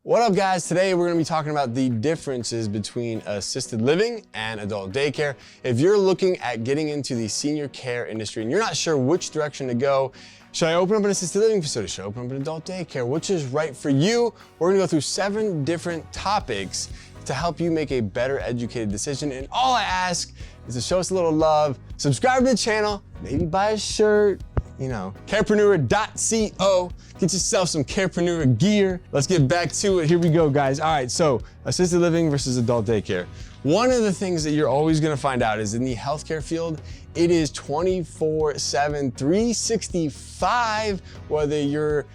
What up guys? Today we're gonna be talking about the differences between assisted living and adult daycare. If you're looking at getting into the senior care industry and you're not sure which direction to go, should I open up an assisted living facility? Should I open up an adult daycare? Which is right for you? We're gonna go through 7 different topics to help you make a better educated decision. And all I ask is to show us a little love, subscribe to the channel, maybe buy a shirt, carepreneur.co. Get yourself some carepreneur gear. Let's get back to it. Here we go, guys. All right, so assisted living versus adult daycare. One of the things that you're always gonna find out is in the healthcare field, it is 24/7, 365, whether you're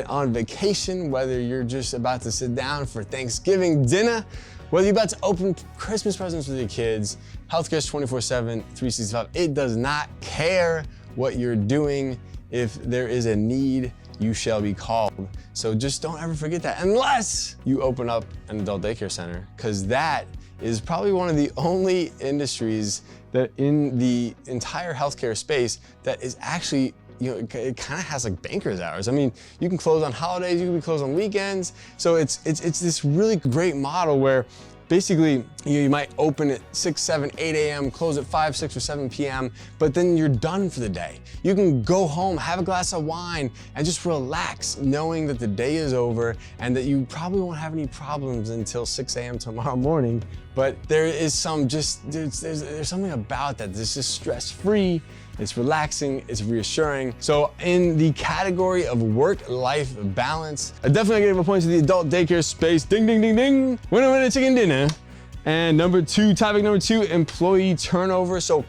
on vacation, whether you're just about to sit down for Thanksgiving dinner, whether you're about to open Christmas presents with your kids, healthcare is 24/7, 365. It does not care what you're doing. If there is a need, you shall be called. So just don't ever forget that, unless you open up an adult daycare center, because that is probably one of the only industries that in the entire healthcare space that is actually, it kind of has like banker's hours. I mean, you can close on holidays, you can be closed on weekends. So it's this really great model where basically, you might open at 6, 7, 8 a.m., close at 5, 6, or 7 p.m., but then you're done for the day. You can go home, have a glass of wine, and just relax, knowing that the day is over and that you probably won't have any problems until 6 a.m. tomorrow morning. But there is there's something about that that's just stress-free. It's relaxing, it's reassuring. So in the category of work-life balance, I definitely give a point to the adult daycare space. Ding, ding, ding, ding. Winner, chicken dinner. And topic number two, employee turnover. So,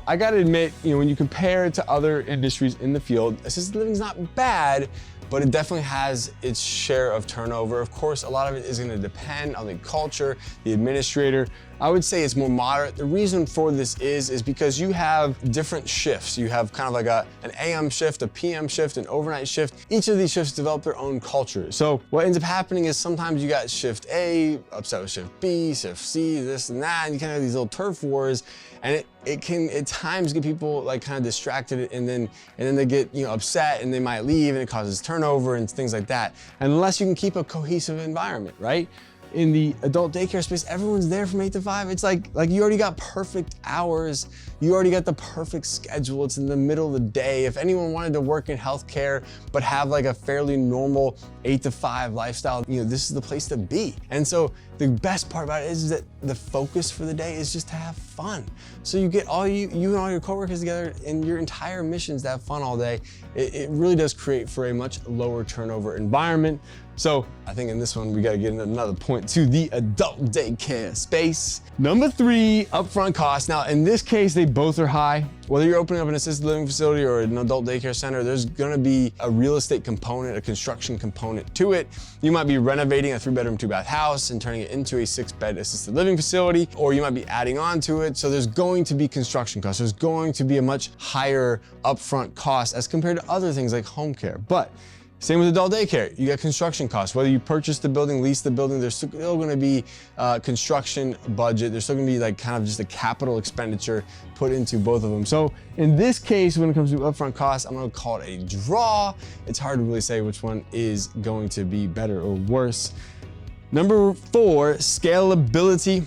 I gotta admit, when you compare it to other industries in the field, assisted living is not bad, but it definitely has its share of turnover. Of course, a lot of it is gonna depend on the culture, the administrator. I would say it's more moderate. The reason for this is because you have different shifts. You have kind of like an AM shift, a PM shift, an overnight shift. Each of these shifts develop their own culture. So what ends up happening is sometimes you got shift A upset with shift B, shift C, this and that, and you kind of have these little turf wars, and it can at times get people like kind of distracted, and then they get upset and they might leave, and it causes turnover and things like that. Unless you can keep a cohesive environment, right? In the adult daycare space, everyone's there from 8 to 5. It's like you already got perfect hours. You already got the perfect schedule. It's in the middle of the day. If anyone wanted to work in healthcare but have like a fairly normal 8 to 5 lifestyle, this is the place to be. And so the best part about it is that the focus for the day is just to have fun. So you get you and all your coworkers together, and your entire mission is to have fun all day. It really does create for a much lower turnover environment. So I think in this one, we gotta get another point to the adult daycare space. Number 3, upfront costs. Now in this case, they both are high. Whether you're opening up an assisted living facility or an adult daycare center, there's gonna be a real estate component, a construction component to it. You might be renovating a 3-bedroom, 2-bath house and turning it into a 6-bed assisted living facility, or you might be adding on to it. So there's going to be construction costs. There's going to be a much higher upfront cost as compared to other things like home care. But same with adult daycare. You got construction costs. Whether you purchase the building, lease the building, there's still going to be construction budget. There's still going to be like kind of just a capital expenditure put into both of them. So in this case, when it comes to upfront costs, I'm going to call it a draw. It's hard to really say which one is going to be better or worse. Number 4, scalability.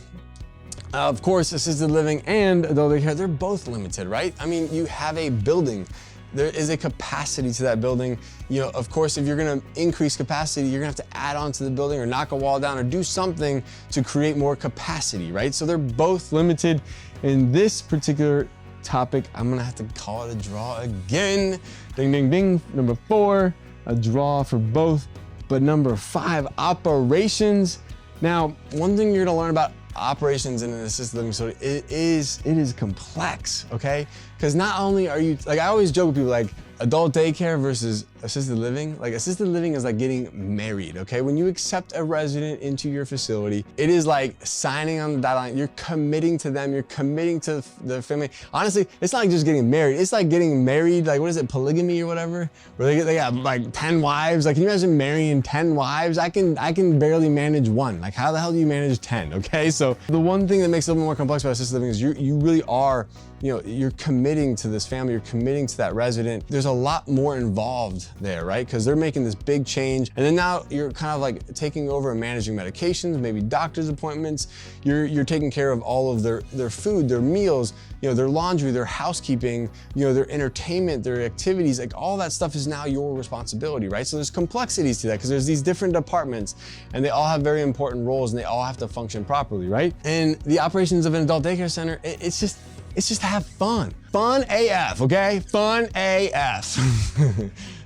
Of course, assisted living and adult daycare, they're both limited, right? I mean, you have a building. There is a capacity to that building. Of course, if you're gonna increase capacity, you're gonna have to add on to the building or knock a wall down or do something to create more capacity, right? So they're both limited. In this particular topic, I'm gonna have to call it a draw again. Ding, ding, ding. Number 4, a draw for both. But number 5, operations. Now, one thing you're gonna learn about operations in an assisted living facility, it is complex, okay? Because not only are you, like I always joke with people, like adult daycare versus assisted living. Like assisted living is like getting married, okay? When you accept a resident into your facility, it is like signing on the dotted line. You're committing to them, you're committing to the family. Honestly, it's not like just getting married. It's like getting married, like what is it, polygamy or whatever? Where they got like 10 wives. Like, can you imagine marrying 10 wives? I can barely manage one. Like how the hell do you manage 10, okay? So the one thing that makes it a little more complex about assisted living is you really are you're committing to this family, you're committing to that resident. There's a lot more involved there, right? Because they're making this big change. And then now you're kind of like taking over and managing medications, maybe doctor's appointments. You're taking care of all of their food, their meals, their laundry, their housekeeping, their entertainment, their activities, like all that stuff is now your responsibility, right? So there's complexities to that because there's these different departments and they all have very important roles and they all have to function properly, right? And the operations of an adult daycare center, it's just to have fun. Fun AF, okay? Fun AF.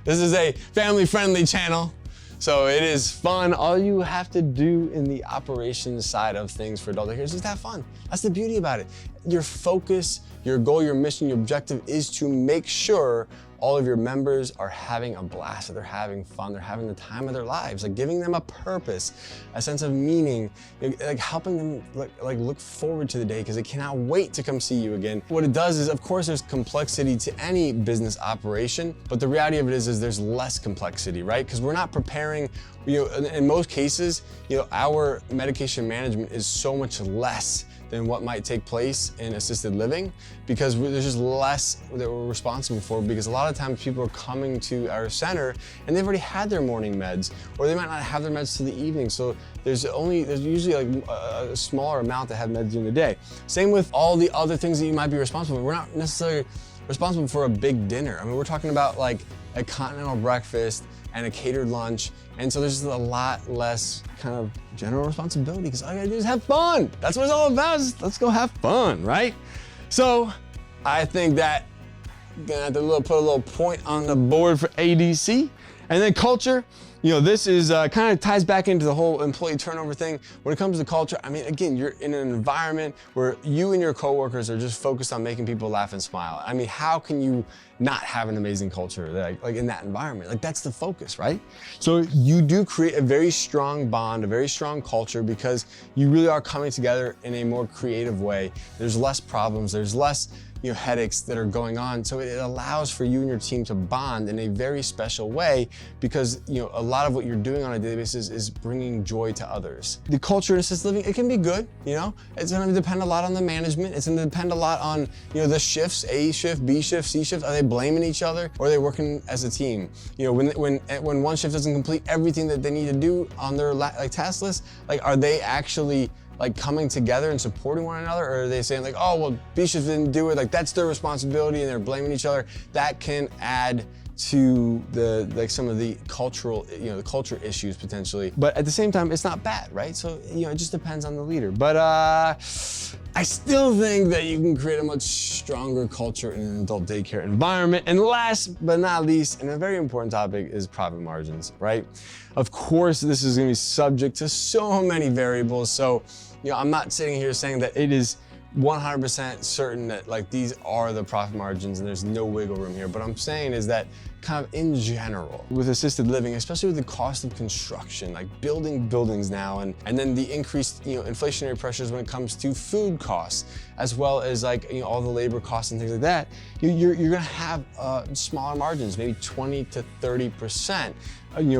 This is a family-friendly channel, so it is fun. All you have to do in the operations side of things for adult daycare is just have fun. That's the beauty about it. Your focus, your goal, your mission, your objective is to make sure all of your members are having a blast, that they're having fun, they're having the time of their lives, like giving them a purpose, a sense of meaning, like helping them like look forward to the day because they cannot wait to come see you again. What it does is, of course, there's complexity to any business operation, but the reality of it is there's less complexity, right? Because we're not preparing, in most cases, our medication management is so much less than what might take place in assisted living because there's just less that we're responsible for, because a lot of times people are coming to our center and they've already had their morning meds, or they might not have their meds to the evening. So there's usually like a smaller amount that have meds during the day. Same with all the other things that you might be responsible for. We're not necessarily responsible for a big dinner. I mean, we're talking about like a continental breakfast and a catered lunch. And so there's just a lot less kind of general responsibility because all you gotta do is have fun. That's what it's all about, is let's go have fun, right? So I think that I'm gonna have to put a little point on the board for ADC. And then culture, this is kind of ties back into the whole employee turnover thing. When it comes to culture, I mean, again, you're in an environment where you and your coworkers are just focused on making people laugh and smile. I mean, how can you not have an amazing culture like in that environment? Like, that's the focus, right? So you do create a very strong bond, a very strong culture, because you really are coming together in a more creative way. There's less problems, there's less headaches that are going on. So it allows for you and your team to bond in a very special way because a lot of what you're doing on a daily basis is bringing joy to others. The culture in assisted living, it can be good, it's gonna depend a lot on the management. It's gonna depend a lot on the shifts, A shift, B shift, C shift. Are they blaming each other or are they working as a team? When one shift doesn't complete everything that they need to do on their task list, are they actually coming together and supporting one another, or are they saying oh, well, B shift didn't do it, that's their responsibility, and they're blaming each other? That can add to the some of the cultural, the culture issues potentially. But at the same time, it's not bad, right? So it just depends on the leader. But I still think that you can create a much stronger culture in an adult daycare environment. And last but not least, and a very important topic, is profit margins, right? Of course, this is gonna be subject to so many variables. So, I'm not sitting here saying that it is 100% certain that these are the profit margins and there's no wiggle room here. But I'm saying is that kind of in general with assisted living, especially with the cost of construction, building buildings now, and then the increased inflationary pressures when it comes to food costs, as well as all the labor costs and things like that, you're gonna have smaller margins, maybe 20 to 30%.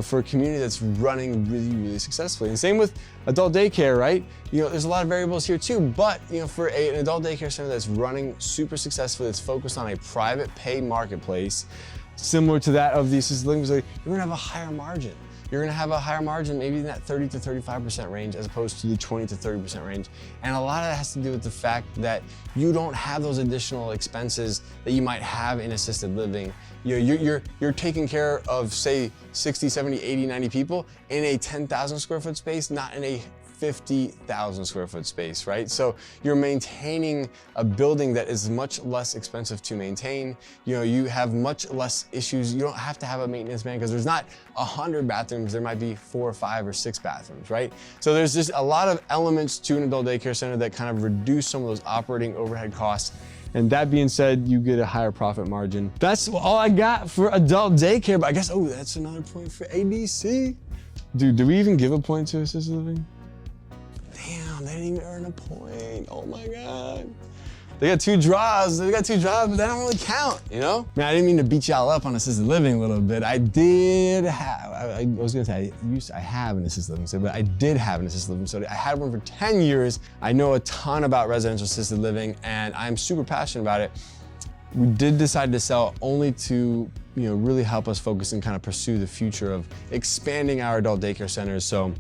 For a community that's running really, really successfully. And same with adult daycare, right? There's a lot of variables here too, but for an adult daycare center that's running super successfully, that's focused on a private pay marketplace, similar to that of the assisted living facility, you're gonna have a higher margin. You're gonna have a higher margin, maybe in that 30 to 35% range, as opposed to the 20 to 30% range. And a lot of that has to do with the fact that you don't have those additional expenses that you might have in assisted living. You're taking care of, say, 60, 70, 80, 90 people in a 10,000 square foot space, not in a 50,000 square foot space, right? So you're maintaining a building that is much less expensive to maintain. You have much less issues. You don't have to have a maintenance man because there's not 100 bathrooms. There might be 4 or 5 or 6 bathrooms, right? So there's just a lot of elements to an adult daycare center that kind of reduce some of those operating overhead costs. And that being said, you get a higher profit margin. That's all I got for adult daycare, but I guess, that's another point for ADC. Dude, do we even give a point to assisted living? Damn, they didn't even earn a point. Oh my God. They got two draws, but they don't really count, you know? Man, I didn't mean to beat y'all up on assisted living a little bit. I did have, I was gonna say, I have an assisted living facility, but I did have an assisted living facility. I had one for 10 years. I know a ton about residential assisted living, and I'm super passionate about it. We did decide to sell only to, really help us focus and kind of pursue the future of expanding our adult daycare centers. So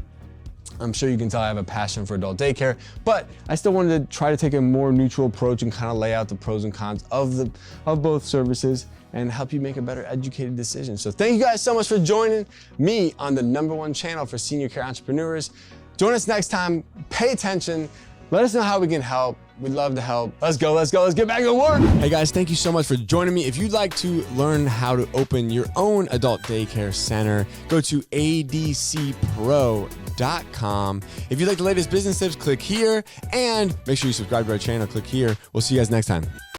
I'm sure you can tell I have a passion for adult daycare, but I still wanted to try to take a more neutral approach and kind of lay out the pros and cons of both services and help you make a better educated decision. So thank you guys so much for joining me on the #1 channel for senior care entrepreneurs. Join us next time, pay attention, let us know how we can help. We'd love to help. Let's go, let's get back to work. Hey guys, thank you so much for joining me. If you'd like to learn how to open your own adult daycare center, go to adcpro.com. If you'd like the latest business tips, click here, and make sure you subscribe to our channel, click here. We'll see you guys next time.